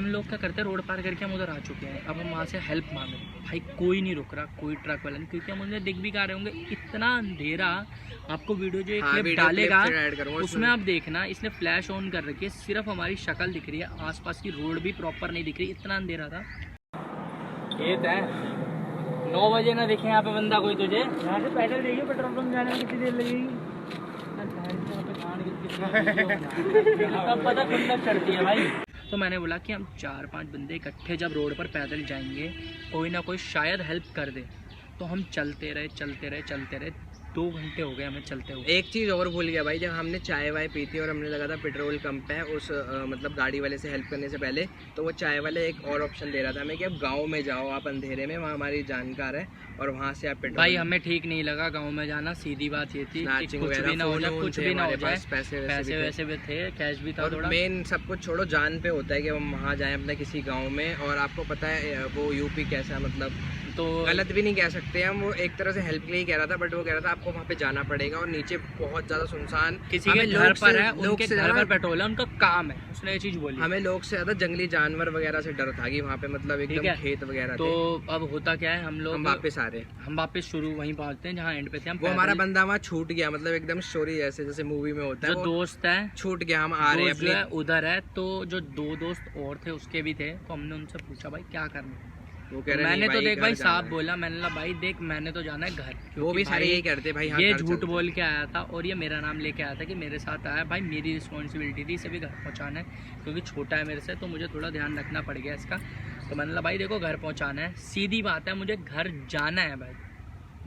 हम लोग क्या करते हैं, रोड पार करके हम उधर आ चुके हैं, अब हम वहाँ से हेल्प मांग रहे हैं। भाई कोई नहीं रुक रहा, कोई ट्रक वाला नहीं, क्योंकि हम उन्हें दिख भी कर रहे होंगे, इतना अंधेरा। आपको वीडियो जो एक क्लिप डालेगा उसमें आप देखना, इसने फ्लैश ऑन कर रखी है, सिर्फ हमारी शक्ल दिख रही है, आसपास की रोड भी प्रॉपर नहीं दिख रही, इतना अंधेरा था। ये है 9 बजे ना दिखे यहाँ पे बंदा कोई तुझे, यहाँ से पैदल देखिए पेट्रोल पंप जाने में कितनी देर लगेगी, तब पता खुंदक चढ़ती है भाई। तो मैंने बोला कि हम 4-5 बंदे इकट्ठे जब रोड पर पैदल जाएंगे, कोई ना कोई शायद हेल्प कर दे। तो हम चलते रहे 2 घंटे हो गए हमें चलते हुए। एक चीज़ और भूल गया भाई, जब हमने चाय वाय पी थी और हमने लगा था पेट्रोल कम पे है, उस मतलब गाड़ी वाले से हेल्प करने से पहले, तो वो चाय वाले एक और ऑप्शन दे रहा था हमें कि अब गांव में जाओ आप अंधेरे में, वहाँ हमारी जानकार है और वहाँ से आप पेट्रोल। भाई हमें ठीक नहीं लगा गाँव में जाना, सीधी बात ये थी कि कुछ भी ना हो जाए, कुछ भी ना हो जाए, पैसे वैसे भी थे, कैश भी था थोड़ा। मेन सब कुछ छोड़ो, जान पे होता है कि हम वहाँ जाएँ अपने किसी गाँव में। और आपको पता है वो यूपी कैसा, मतलब तो गलत भी नहीं कह सकते हम, वो एक तरह से हेल्प के लिए कह रहा था, बट वो कह रहा था आपको वहाँ पे जाना पड़ेगा और नीचे बहुत ज़्यादा सुनसान, किसी के घर पर है, उनके घर पर पेट्रोल है, उनका काम है, उसने ये चीज़ बोली। हमें लोग से ज़्यादा जंगली जानवर वगैरह से डर था कि वहाँ पे मतलब एकदम खेत वगैरह। तो अब होता क्या है, हम वापस आ रहे हैं, हम वापस शुरू वहीं पहुँचते हैं जहाँ एंड पे थे हम। वो हमारा बंदा वहाँ छूट गया, मतलब एकदम स्टोरी जैसे मूवी में होता है, जो दोस्त है छूट गया, हम आ रहे हैं अपने उधर है। तो जो 2 दोस्त और थे उसके भी थे, तो हमने उनसे पूछा भाई क्या करना। वो कह रहे मैंने तो देख भाई साहब बोला, मैंने बोला भाई देख मैंने तो जाना है घर, वो भी सारे यही करते भाई। ये झूठ बोल के आया था और ये मेरा नाम लेके आया था कि मेरे साथ आया। भाई मेरी रिस्पॉन्सिबिलिटी थी सभी घर पहुंचाना है, क्योंकि छोटा है मेरे से, तो मुझे थोड़ा ध्यान रखना पड़ गया इसका। तो मैंने बोला भाई देखो घर पहुँचाना है, सीधी बात है, मुझे घर जाना है भाई,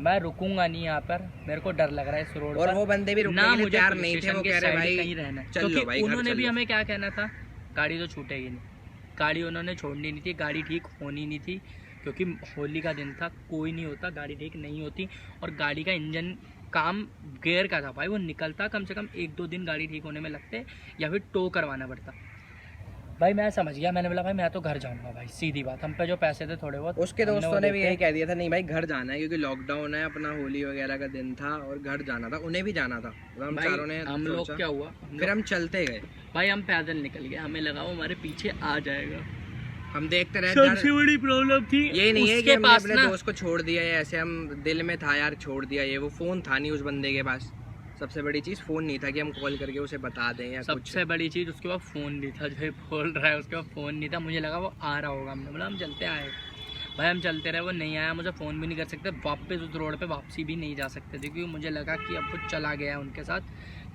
मैं रुकूंगा नहीं यहाँ पर, मेरे को डर लग रहा है इस रोड और पर। वो बंदे भी रुकने के लिए तैयार नहीं थे, वो कह रहे भाई कहीं रहना है, चलो भाई। उन्होंने भी हमें क्या कहना था, गाड़ी तो छूटेगी नहीं, गाड़ी उन्होंने छोड़नी नहीं थी, गाड़ी ठीक होनी नहीं थी, क्योंकि होली का दिन था, कोई नहीं होता, गाड़ी ठीक नहीं होती। और गाड़ी का इंजन काम गियर का था भाई, वो निकलता कम से कम 1-2 दिन गाड़ी ठीक होने में लगते, या फिर टो करवाना पड़ता। भाई मैं समझ गया, मैंने बोला भाई मैं तो घर जाऊंगा भाई, सीधी बात। हम पे जो पैसे थे थोड़े बहुत, उसके दोस्तों ने भी यही कह दिया था, नहीं भाई घर जाना है, क्योंकि लॉकडाउन है, अपना होली वगैरह का दिन था और घर जाना था, उन्हें भी जाना था। हम चारों ने, हम लोग क्या हुआ, फिर हम चलते गए भाई, हम पैदल निकल गए, हमें लगा वो हमारे पीछे आ जाएगा, हम देखते रहे। सबसे बड़ी प्रॉब्लम थी ये नहीं है कि हमने अपने दोस्त को छोड़ दिया है, ऐसे हम दिल में था यार छोड़ दिया ये, वो फोन था नहीं उस बंदे के पास, सबसे बड़ी चीज़ फ़ोन नहीं था कि हम कॉल करके उसे बता दें या सबसे बड़ी चीज़ उसके बाद फ़ोन नहीं था, जो बोल रहा है उसके बाद फ़ोन नहीं था। मुझे लगा वो आ रहा होगा, हमने बोला हम चलते आए भाई, हम चलते रहे, वो नहीं आया, मुझे फ़ोन भी नहीं कर सकते, वापस उस रोड पे वापसी भी नहीं जा सकते थे, क्योंकि मुझे लगा कि अब वो चला गया उनके साथ।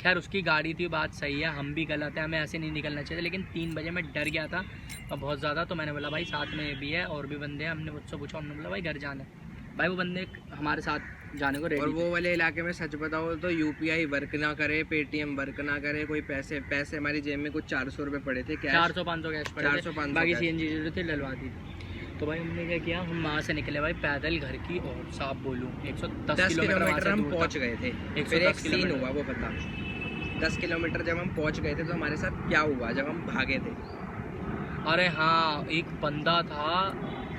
खैर उसकी गाड़ी थी, बात सही है, हम भी गलत है, हमें ऐसे नहीं निकलना चाहिए, लेकिन 3 बजे मैं डर गया था और बहुत ज़्यादा। तो मैंने बोला भाई साथ में भी है और भी बंदे हैं, हमने मुझसे पूछा, हमने बोला भाई घर जाना है। भाई वो बंदे हमारे साथ जाने को रेडी। और वो वाले इलाके में सच बताओ तो UPI वर्क ना करे, पेटीएम वर्क ना करे, कोई पैसे हमारी जेब में कुछ 400 रुपये पड़े थे, 400-500 कैश पड़े थे, बाकी CNG जो थे डलवा दी थी। तो भाई हमने क्या किया, हम वहाँ से निकले भाई पैदल घर की, और साफ बोलूँ 110 किलोमीटर हम पहुँच गए थे। फिर एक सीन हुआ वो बता, 10 किलोमीटर जब हम पहुँच गए थे तो हमारे साथ क्या हुआ जब हम भागे थे। अरे हाँ, एक बंदा था,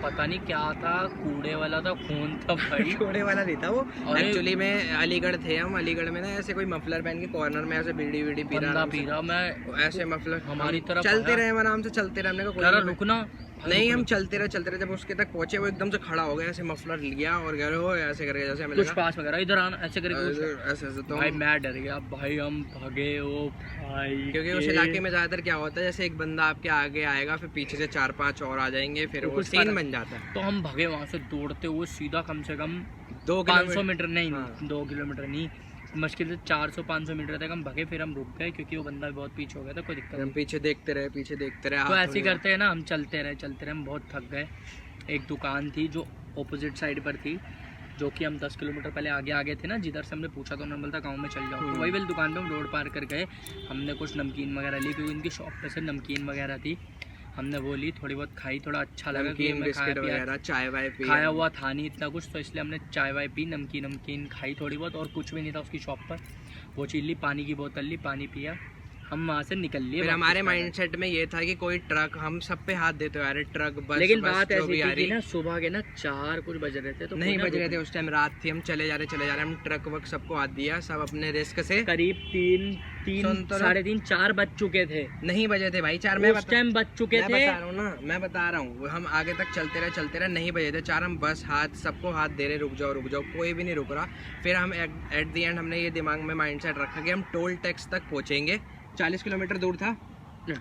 पता नहीं क्या था, कूड़े वाला था, खून था भाई। कूड़े वाला नहीं था वो, एक्चुअली में अलीगढ़ थे हम, अलीगढ़ में ना ऐसे कोई मफलर पहन के कॉर्नर में ऐसे बीड़ी पी रहा, मैं ऐसे मफलर हमारी तरफ चलते रहे, आराम से चलते रहे, हमने कहा रुकना नहीं, हम चलते रहे, जब उसके तक पहुंचे वो एकदम से खड़ा हो गया, ऐसे मफलर लिया और गए हो ऐसे करके, जैसे हमें कुछ पास वगैरह इधर आना ऐसे करके, ऐसे तो भाई मैं डर गया भाई, हम भागे ओ भाई, क्योंकि उस इलाके में ज्यादातर क्या होता है, जैसे एक बंदा आपके आगे आएगा, फिर पीछे से 4-5 और आ जाएंगे, फिर वो सीन बन जाता है। तो हम भागे वहाँ से दौड़ते हुए सीधा, कम से कम 500 मीटर नहीं, 2 किलोमीटर नहीं, मुश्किल से 400-500 मीटर तक हम भागे, फिर हम रुक गए क्योंकि वो बंदा बहुत पीछे हो गया था, कोई दिक्कत नहीं। हम पीछे देखते रहे। तो ऐसे ही करते हैं ना, हम चलते रहे, हम बहुत थक गए। एक दुकान थी जो ऑपोजिट साइड पर थी, जो कि हम 10 किलोमीटर पहले आगे थे ना, जिधर से हमने पूछा तो उन्होंने बोला था गाँव में चल जाओ, तो वही वाली दुकान पर हम रोड पार कर गए। हमने कुछ नमकीन वगैरह ली, क्योंकि उनकी शॉप पे से नमकीन वगैरह थी, हमने वो ली, थोड़ी बहुत खाई, थोड़ा अच्छा लगा, बिस्किट वगैरह, चाय वाय पी, खाया हुआ था नहीं इतना कुछ, तो इसलिए हमने चाय वाय पी, नमकीन खाई थोड़ी बहुत, और कुछ भी नहीं था उसकी शॉप पर। वो चीज़ ली, पानी की बोतल ली, पानी पिया, हम वहाँ से निकल लिए। फिर हमारे माइंडसेट में ये था कि कोई ट्रक, हम सब पे हाथ देते हुए ट्रक बस, लेकिन बात ऐसी थी ना, सुबह के ना 4 कुछ बज रहे थे, तो नहीं बज रहे थे उस टाइम, रात थी, हम चले जा रहे, हम ट्रक वक सबको हाथ दिया, सब अपने रिस्क से, करीब 3 साढ़े 3 4 बज चुके थे, नहीं बजे थे भाई 4, उस टाइम बज चुके थे। बता रहा हूँ ना, मैं बता रहा हूँ, हम आगे तक चलते रहे, नहीं बजे थे 4, हम बस सबको हाथ दे रहे रुक जाओ, कोई भी नहीं रुक रहा। फिर हम एट द एंड हमने ये दिमाग में माइंडसेट रखा कि हम टोल टैक्स तक पहुँचेंगे। 40 किलोमीटर दूर था,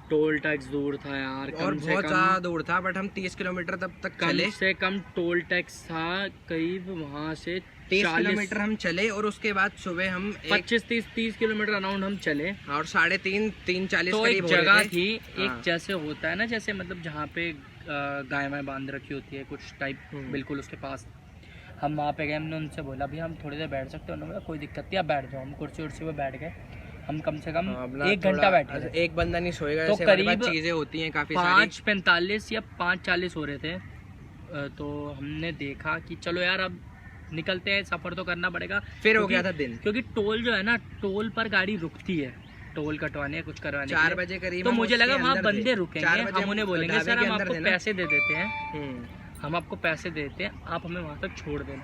टोल टैक्स दूर था यार, और बहुत ज़्यादा दूर था, बट हम 30 किलोमीटर तब तक चले। कम से कम टोल टैक्स था करीब वहाँ से 30 किलोमीटर हम चले, और उसके बाद सुबह हम 25-30 किलोमीटर अराउंड हम चले, और 3:30-3:40 तो करीब एक हो रहे जगह थे। थी, हाँ। एक जैसे होता है ना, जैसे मतलब जहाँ पे गाय वाय बांध रखी होती है कुछ टाइप, बिल्कुल उसके पास हम वहाँ पे गए। हमने उनसे बोला भी हम थोड़ी देर बैठ सकते हैं, उन्होंने बोला कोई दिक्कत नहीं आप बैठ जाओ। हम कुर्सी उर्सी पे बैठ गए, हम कम से कम 1 घंटा बैठे थे। एक बंदा नहीं सोएगा, तो जैसे हमारे पास करीब चीजें होती हैं काफी 5:45 या 5:40 हो रहे थे। तो हमने देखा कि चलो यार अब निकलते हैं, सफ़र तो करना पड़ेगा। फिर हो गया था दिन, क्योंकि टोल जो है ना, टोल पर गाड़ी रुकती है, टोल कटवाने कुछ करवाने 4 बजे करीब। तो मुझे लगा वहाँ बंदे रुकेंगे, हम उन्हें बोलेंगे सर हम आपको पैसे दे देते हैं, हम आपको पैसे देते हैं, आप हमें वहाँ तक छोड़ देना,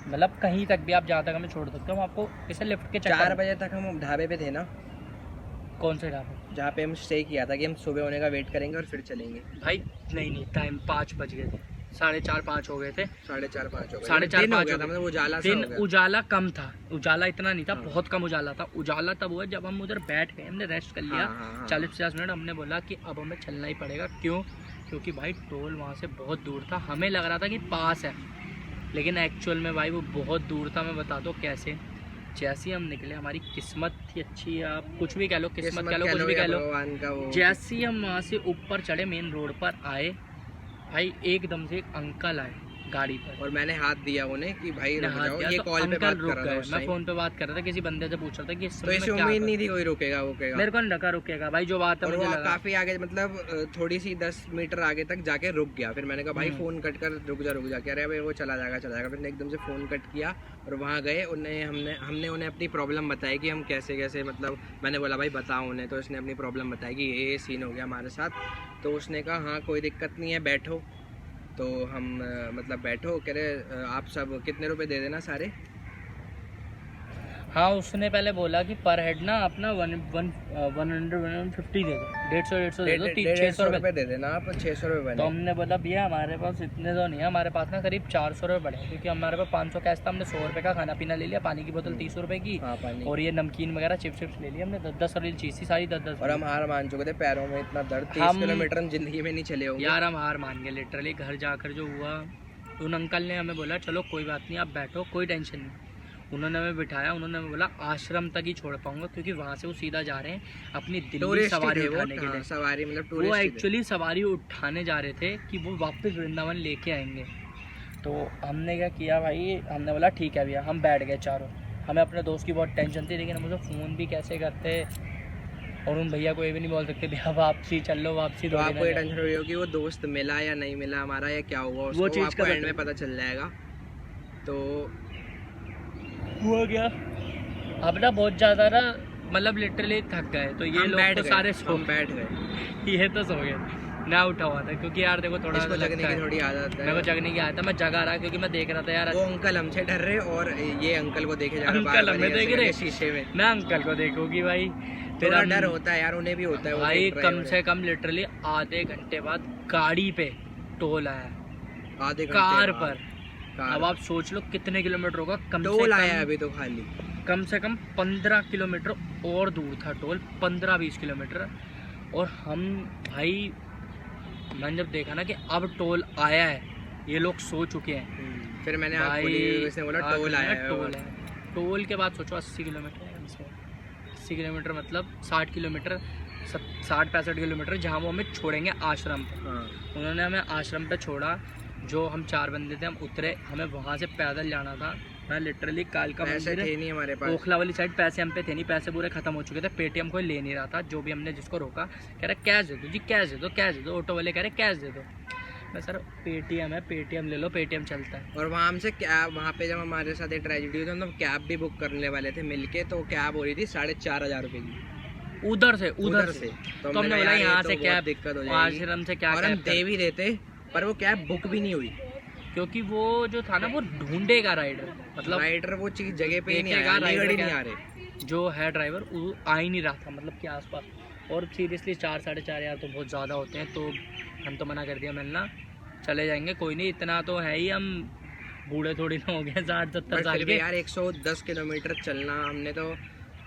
मतलब कहीं तक भी आप जहाँ तक हमें छोड़ सकते हो, हम आपको इसे लिफ्ट के 4 बजे तक हम ढाबे पे थे ना। कौन से ढाबे? जहाँ पे हम स्टे किया था कि हम सुबह होने का वेट करेंगे और फिर चलेंगे। भाई नहीं टाइम 5 बज गए थे, 4:30-5 हो गए थे, 4:30-5 हो गए, 4:30-5 हो गया था, मतलब उजाला सा दिन हो गया। उजाला कम था, उजाला इतना नहीं था, बहुत कम उजाला था। उजाला तब हुआ जब हम उधर बैठ गए, हमने रेस्ट कर लिया 40-50 मिनट। हमने बोला कि अब हमें चलना ही पड़ेगा, क्यों? क्योंकि भाई टोल वहाँ से बहुत दूर था, हमें लग रहा था कि पास है, लेकिन एक्चुअल में भाई वो बहुत दूर था। मैं बता दो कैसे। जैसे ही हम निकले, हमारी किस्मत थी अच्छी, आप कुछ भी कह लो, किस्मत कह लो, कुछ भी कह लो, जैसे ही हम वहाँ से ऊपर चढ़े, मेन रोड पर आए, भाई एकदम से एक अंकल आए गाड़ी पर, और मैंने हाथ दिया उन्हें कि भाई रुक जाओ, ये तो कॉल पे बात कर रहा था। मैं फोन पे बात कर रहा था, किसी बंदे से पूछ रहा था कि इस तो इसे उम्मीद नहीं थी कोई रुकेगा, मेरे को नहीं लगा रुकेगा भाई, जो बात है और मुझे वो लगा। काफी आगे, मतलब थोड़ी सी 10 मीटर आगे तक जाके रुक गया। फिर मैंने कहा भाई फोन कट कर रुक जा, कह रहे भाई वो चला जाएगा। फिर एकदम से फोन कट किया और वहाँ गए, हमने उन्हें अपनी प्रॉब्लम बताई कि हम कैसे मतलब, मैंने बोला भाई बताओ उन्हें, तो उसने अपनी प्रॉब्लम बताई कि ये सीन हो गया हमारे साथ। तो उसने कहा हाँ कोई दिक्कत नहीं है, बैठो। तो हम मतलब बैठो, कह रहे आप सब कितने रुपए दे देना सारे। हाँ, उसने पहले बोला कि पर हेड ना अपना 150 दे दो, 150 दे दो, 600 रुपये दे देना आप, 600 रुपये बने। तो हमने बोला भैया हमारे पास इतने तो नहीं है, हमारे पास ना करीब 400 रुपये बढ़े, क्योंकि हमारे पास 500 कैश था। हमने 100 रुपये का खाना पीना ले लिया, पानी की बोतल 30 रुपये की, और ये नमकीन वगैरह चिप्स ले लिया हमने, 10 वाली चीज़ थी सारी 10-10। और हम हार मान चुके थे, पैरों में इतना दर्द, 30 किलोमीटर हम जिंदगी में नहीं चले होंगे यार, हम हार मान गए लिटरली। घर जाकर जो हुआ, उन अंकल ने हमें बोला चलो कोई बात नहीं, आप बैठो, कोई टेंशन नहीं। उन्होंने हमें बिठाया, उन्होंने हमें बोला आश्रम तक ही छोड़ पाऊंगा, क्योंकि वहाँ से वो सीधा जा रहे हैं अपनी दिल्ली सवारी उठाने के लिए। सवारी मतलब वो एक्चुअली सवारी उठाने जा रहे थे कि वो वापस वृंदावन लेके आएंगे। तो हमने क्या किया भाई, हमने बोला ठीक है भैया, हम बैठ गए चारों। हमें अपने दोस्त की बहुत टेंशन थी, लेकिन हम उसे फ़ोन भी कैसे करते, और उन भैया को ये भी नहीं बोल सकते भैया वापसी चल लो, वापसी। तो आपको ये टेंशन हुई होगी वो दोस्त मिला या नहीं मिला हमारा, या क्या हुआ, वो चीज़ का एंड में पता चल जाएगा। तो हुआ गया, अब ना बहुत ज़्यादा ना, मतलब लिटरली थक गए, तो ये लोग तो सारे बैठ गए, ये तो सो गए, ना उठा हुआ था, क्योंकि यार देखो थोड़ा जगने की थोड़ी आदत है। मेरे को जगने की आदत है, मैं जगा रहा क्योंकि मैं देख रहा था यार वो अंकल हमसे डर रहे, और ये अंकल को देखे जा रहे, अंकल हमें देख रहे शीशे में। मैं अंकल को देखूंगी भाई, तेरा डर होता है यार, उन्हें भी होता है भाई। कम से कम लिटरली आधे घंटे बाद गाड़ी पे टोल आया, आधे कार पर। अब आप सोच लो कितने किलोमीटर होगा, कम से कम आया अभी तो खाली कम से कम 15 किलोमीटर और दूर था टोल, 15-20 किलोमीटर। और हम भाई, मैंने जब देखा ना कि अब टोल आया है, ये लोग सो चुके हैं, फिर मैंने बोला टोल आया है। टोल के बाद सोचो 80 किलोमीटर, 80 किलोमीटर मतलब 60 किलोमीटर, 60-65 किलोमीटर, जहाँ वो हमें छोड़ेंगे आश्रम पे। उन्होंने हमें आश्रम पे छोड़ा, जो हम 4 बंदे थे, हम उतरे, हमें वहाँ से पैदल जाना था। मैं लिटरली कालका मंदिर थे नहीं हमारे पास, ओखला वाली साइड, पैसे हम पे थे नहीं, पैसे पूरे खत्म हो चुके थे, पेटीएम कोई ले नहीं रहा था। जो भी हमने जिसको रोका, कह रहा कैश दे दो जी, कैश दे दो, कैश दे दो। ऑटो वाले कह रहे कैश दे दो। मैं सर पेटीएम है, पेटीएम ले लो, पेटीएम चलता है। और वहाँ हमसे कैब, वहाँ पे जब हमारे साथ एक ट्रेजेडी हुई, तो हम कैब भी बुक करने वाले थे मिलके, तो कैब हो रही थी 4,500 रुपये की, उधर से। तो हमने बोला यहाँ से कैब दिक्कत हो जाएगी, आश्रम से क्या, और हम दे भी देते, पर वो कैब बुक भी नहीं हुई, क्योंकि वो जो था ना, वो ढूंढेगा राइडर, मतलब राइडर वो चीज़ जगह पे ही नहीं आ रहे। जो है ड्राइवर वो आ ही नहीं रहा था मतलब के आसपास। और सीरियसली 4-4.5 हज़ार तो बहुत ज़्यादा होते हैं, तो हम तो मना कर दिया, मिलना चले जाएंगे कोई नहीं, इतना तो है ही, हम बूढ़े थोड़ी ना हो गए 60-70 साल के यार 110 किलोमीटर चलना, हमने तो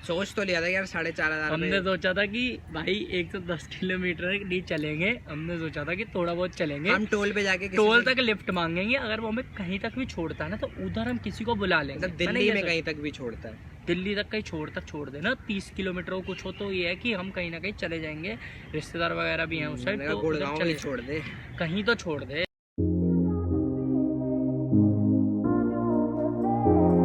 सोच तो लिया था यार 4,500 हमने सोचा था कि भाई 110 किलोमीटर नहीं चलेंगे, हमने सोचा था कि थोड़ा बहुत चलेंगे, हम टोल पे जाके टोल तक लिफ्ट मांगेंगे, अगर वो हमें कहीं तक भी छोड़ता है ना तो उधर हम किसी को बुला लेंगे। मतलब दिल्ली में कहीं तक भी छोड़ता है, दिल्ली तक कहीं छोड़ देना, 30 किलोमीटर हो कुछ हो, तो ये है कि हम कहीं ना कहीं चले जाएंगे, रिश्तेदार वगैरह भी हैं उस साइड, तो गुड़गांव नहीं छोड़ दे, कहीं तो छोड़ दे।